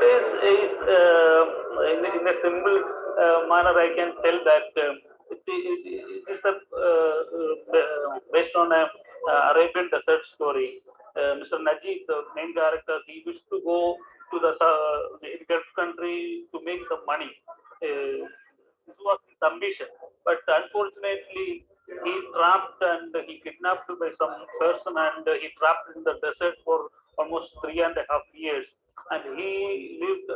is in a simple manner. I can tell that it is based on a Arabian desert story. Mr. Najib, the main character, he wished to go to the Gulf country to make some money. This was his ambition, but unfortunately, he trapped and he kidnapped by some person, and he trapped in the desert for almost 3.5 years. And he lived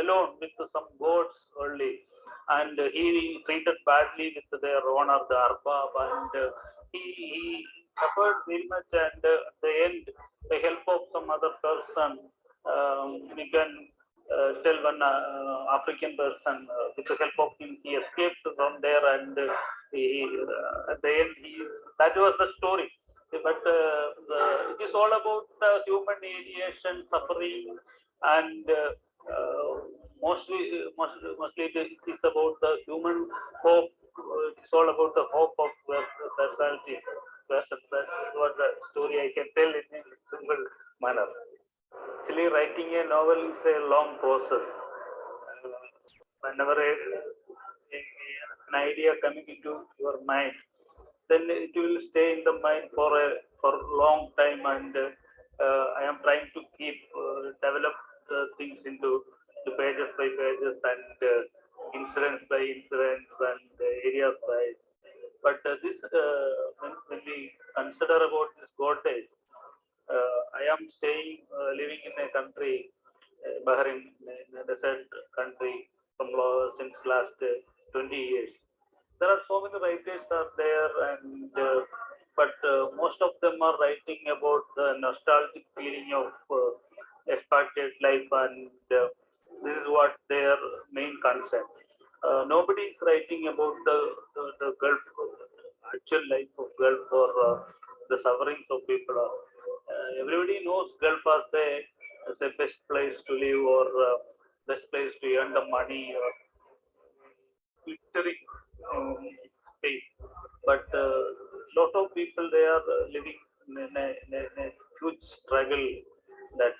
alone with some goats only, and he treated badly with their owner, the arbab, and he suffered very much. And at the end, the help of some other person, we can tell one African person, with the help of him, he escaped from there, and at the end, that was the story. But it is all about human alienation, suffering, and mostly it is about the human hope. It's all about the hope of personality. That's what the story I can tell in a simple manner. Actually, writing a novel is a long process. Whenever an idea coming into your mind, then it will stay in the mind for a long time, and I am trying to keep develop things into the pages by pages, and incidents by incidents, and areas by. But this when we consider about this goddess, I am staying, living in a country, Bahrain, in a desert country from since last 20 years. There are so many writers are there, and but most of them are writing about the nostalgic feeling of expatriate life, and this is what their main concern. Nobody is writing about the Gulf, actual life of Gulf, or the sufferings of people. Everybody knows Gulf as a best place to live, or best place to earn the money, or glittering space. But lot of people, they are living in a huge struggle, that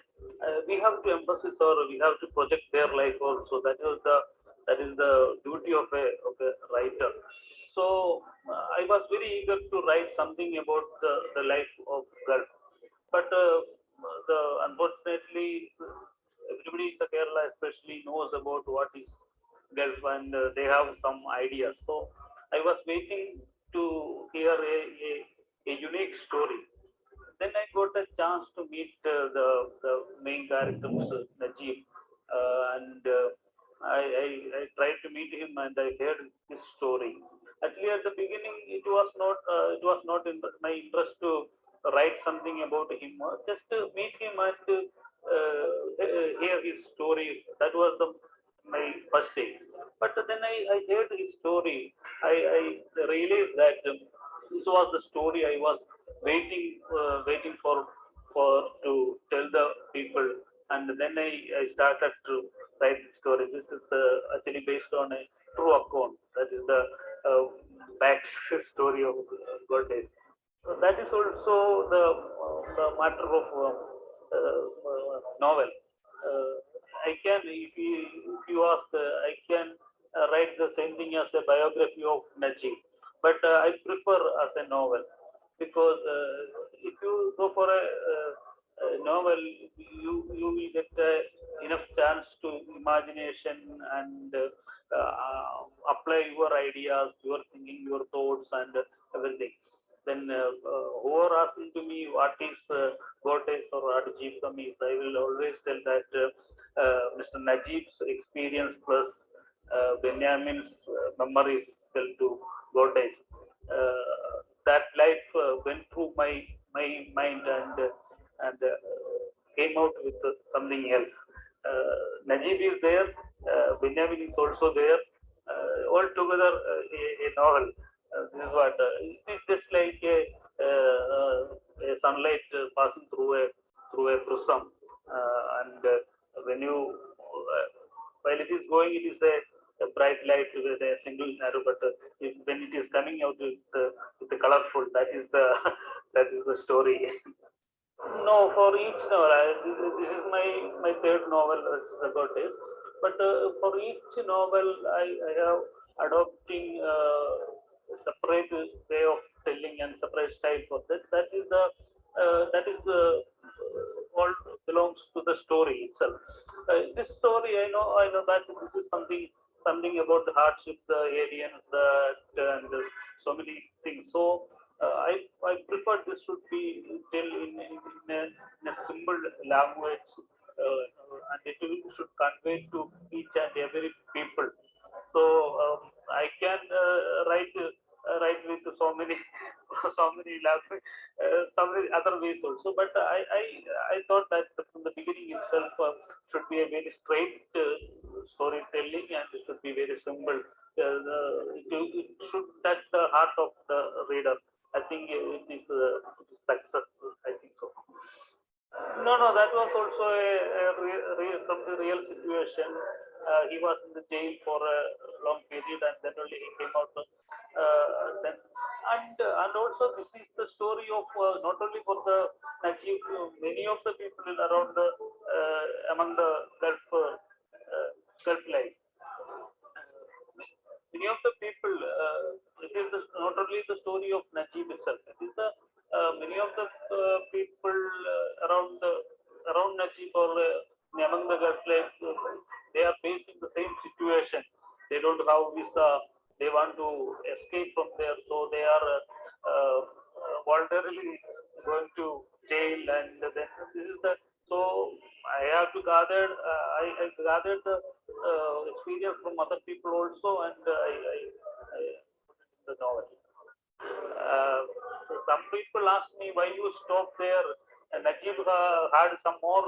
we have to emphasize, or we have to project their life also. That is the duty of a writer. So I was very eager to write something about the life of Gulf, but unfortunately, everybody in the Kerala especially knows about what is Gulf, and they have some ideas. So I was waiting to hear a unique story. Then I got a chance to meet the main character, Mr. Najib, and I tried to meet him, and I heard his story. Actually, at the beginning, it was not in my interest to write something about him, or just to meet him and hear his story. That was my first day. But then I heard his story. I realized that this was the story I was waiting for to tell the people, and then I started to write the story. This is actually based on a true account. That is the back story of Goddess. So that is also the matter of novel. I can, if you ask, I can write the same thing as a biography of Najib, but I prefer as a novel, because if you go for a novel, you will get enough chance to imagination, and apply your ideas, your thinking, your thoughts, and everything. Then whoever asking to me what is goddess or Aadujeevitham is, I will always tell that Mr. Najib's experience plus Benyamin's memories tell to goddess. That life went through my mind, and came out with something else. Najib is there, Benjamin is also there. All together, a novel. This is what it is, just like a sunlight passing through a prism, and when you while it is going, it is a bright light with a single narrow, but when it is coming out with the colorful, that is the that is the story. No, for each novel, this is my third novel about it. But for each novel, I have adopting a separate way of telling and separate style for that. That is the all belongs to the story itself. This story, I know that this is something about the hardship, the aliens, and so many things. So I prefer this should be tell in a simple language, and should convey to each and every people. So I can write with so many so many language, so many other ways also. But I thought that from the beginning itself should be a very straight storytelling, and it should be very simple. It should touch the heart of the reader. I think it is successful. I think so. No, no, that was also from the real situation. He was in the jail for a long period, and then only he came out. And also this is the story of not only for the Najib, many of the people around the among the Gulf life. Many of the people, it is not only the story of Najib itself. It is the many of the people around Najib or among the Gulf life, they are facing the same situation. They don't have visa. They want to escape from there, so they are voluntarily going to jail, and then this is the so I have to gather. I gathered the experience from other people also, and I put it in the novel. Uh, some people ask me why you stop there. Najib had some more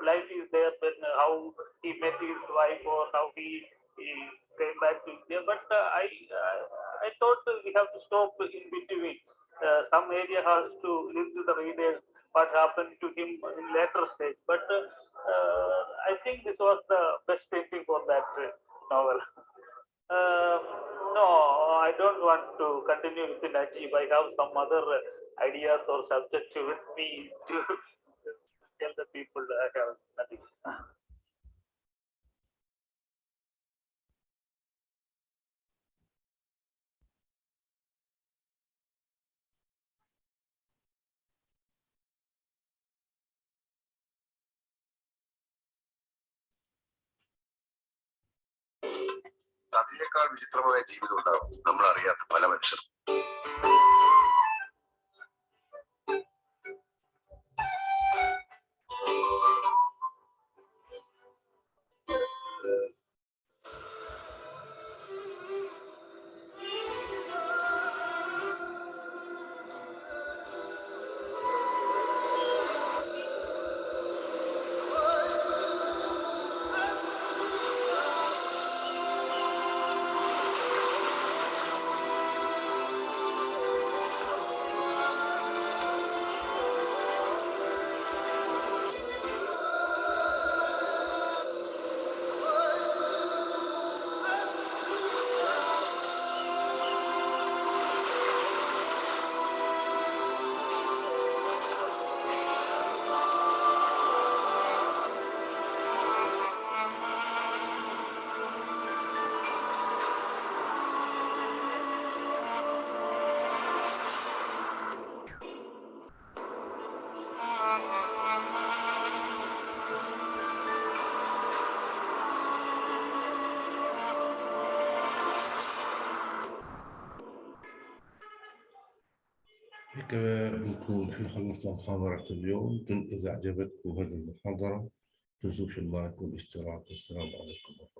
life is there when how he met his wife or how he came back to India. But I thought we have to stop in between. Some area has to leave to the readers what happened to him in later stage. But I think this was the best ending for that novel. Uh, no, I don't want to continue with the Najib. I have some other ideas or subjects with me to tell the people I have nothing. അതിനേക്കാൾ വിചിത്രമായ ജീവിതം ഉണ്ടാവും നമ്മൾ അറിയാത്ത പല മനുഷ്യർ. كده نكون احنا خلصنا محاضرة اليوم. إذا أعجبتكم هذه المحاضرة تنسوش اللايك والاشتراك. والسلام عليكم.